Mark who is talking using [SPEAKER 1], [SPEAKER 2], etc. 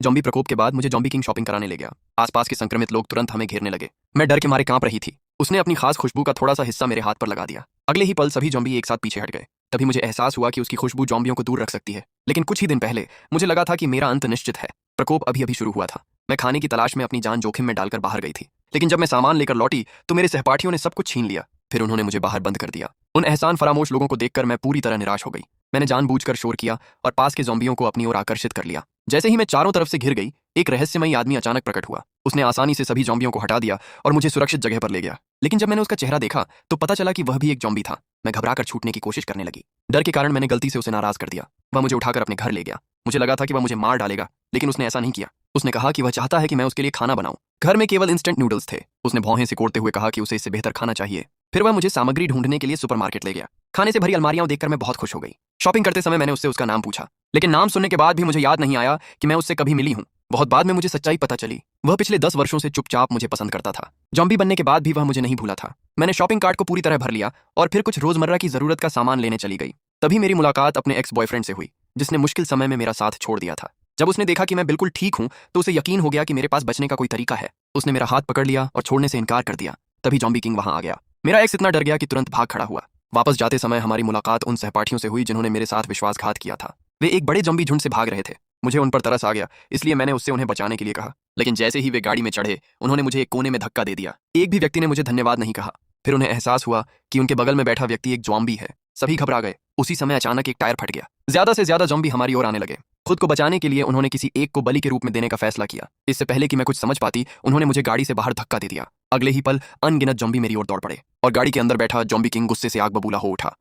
[SPEAKER 1] Zombie प्रकोप के बाद मुझे जॉम्बी किंग शॉपिंग कराने ले गया। आसपास के संक्रमित लोग तुरंत हमें घेरने लगे। मैं डर के मारे कांप रही थी। उसने अपनी खास खुशबू का थोड़ा सा हिस्सा मेरे हाथ पर लगा दिया। अगले ही पल सभी जॉम्बी एक साथ पीछे हट गए। तभी मुझे एहसास हुआ कि उसकी खुशबू जॉम्बियों को दूर रख सकती है। लेकिन कुछ ही दिन पहले मुझे लगा था कि मेरा अंत निश्चित है। प्रकोप अभी अभी शुरू हुआ था। मैं खाने की तलाश में अपनी जान जोखिम में डालकर बाहर गई थी। लेकिन जब मैं सामान लेकर लौटी तो मेरे सहपाठियों ने सब कुछ छीन लिया। फिर उन्होंने मुझे बाहर बंद कर दिया। उन एहसान फरामोश लोगों को देखकर मैं पूरी तरह निराश हो गई। मैंने जानबूझकर शोर किया और पास के ज़ॉम्बियों को अपनी ओर आकर्षित कर लिया। जैसे ही मैं चारों तरफ से घिर गई, एक रहस्यमयी आदमी अचानक प्रकट हुआ। उसने आसानी से सभी ज़ॉम्बियों को हटा दिया और मुझे सुरक्षित जगह पर ले गया। लेकिन जब मैंने उसका चेहरा देखा तो पता चला कि वह भी एक ज़ॉम्बी था। मैं घबराकर छूटने की कोशिश करने लगी। डर के कारण मैंने गलती से उसे नाराज कर दिया। वह मुझे उठाकर अपने घर ले गया। मुझे लगा था कि वह मुझे मार डालेगा, लेकिन उसने ऐसा नहीं किया। उसने कहा कि वह चाहता है कि मैं उसके लिए खाना बनाऊं। घर में केवल इंस्टेंट नूडल्स थे। उसने भौहें सिकोड़ते हुए कहा कि उसे इससे बेहतर खाना चाहिए। फिर वह मुझे सामग्री ढूंढने के लिए सुपरमार्केट ले गया। खाने से भरी अलमारियां देखकर मैं बहुत खुश हो गई। शॉपिंग करते समय मैंने उससे उसका नाम पूछा, लेकिन नाम सुनने के बाद भी मुझे याद नहीं आया कि मैं उससे कभी मिली हूं। बहुत बाद में मुझे सच्चाई पता चली। वह पिछले 10 वर्षों से चुपचाप मुझे पसंद करता था। जॉम्बी बनने के बाद भी वह मुझे नहीं भूला था। मैंने शॉपिंग कार्ट को पूरी तरह भर लिया और फिर कुछ रोजमर्रा की जरूरत का सामान लेने चली गई। तभी मेरी मुलाकात अपने एक्स बॉयफ्रेंड से हुई, जिसने मुश्किल समय में मेरा साथ छोड़ दिया था। जब उसने देखा कि मैं बिल्कुल ठीक हूं तो उसे यकीन हो गया कि मेरे पास बचने का कोई तरीका है। उसने मेरा हाथ पकड़ लिया और छोड़ने से इनकार कर दिया। तभी जॉम्बी किंग वहां आ गया। मेरा एक्स इतना डर गया कि तुरंत भाग खड़ा हुआ। वापस जाते समय हमारी मुलाकात उन सहपाठियों से हुई जिन्होंने मेरे साथ विश्वासघात किया था। वे एक बड़े जॉम्बी झुंड से भाग रहे थे। मुझे उन पर तरस आ गया, इसलिए मैंने उससे उन्हें बचाने के लिए कहा। लेकिन जैसे ही वे गाड़ी में चढ़े, उन्होंने मुझे एक कोने में धक्का दे दिया। एक भी व्यक्ति ने मुझे धन्यवाद नहीं कहा। फिर उन्हें एहसास हुआ कि उनके बगल में बैठा व्यक्ति एक जॉम्बी है। सभी घबरा गए। उसी समय अचानक एक टायर फट गया। ज्यादा से ज्यादा जॉम्बी हमारी ओर आने लगे। खुद को बचाने के लिए उन्होंने किसी एक को बलि के रूप में देने का फैसला किया। इससे पहले कि मैं कुछ समझ पाती, उन्होंने मुझे गाड़ी से बाहर धक्का दे दिया। अगले ही पल अनगिनत जॉम्बी मेरी ओर दौड़ पड़े और गाड़ी के अंदर बैठा जॉम्बी किंग गुस्से से आग बबूला हो उठा।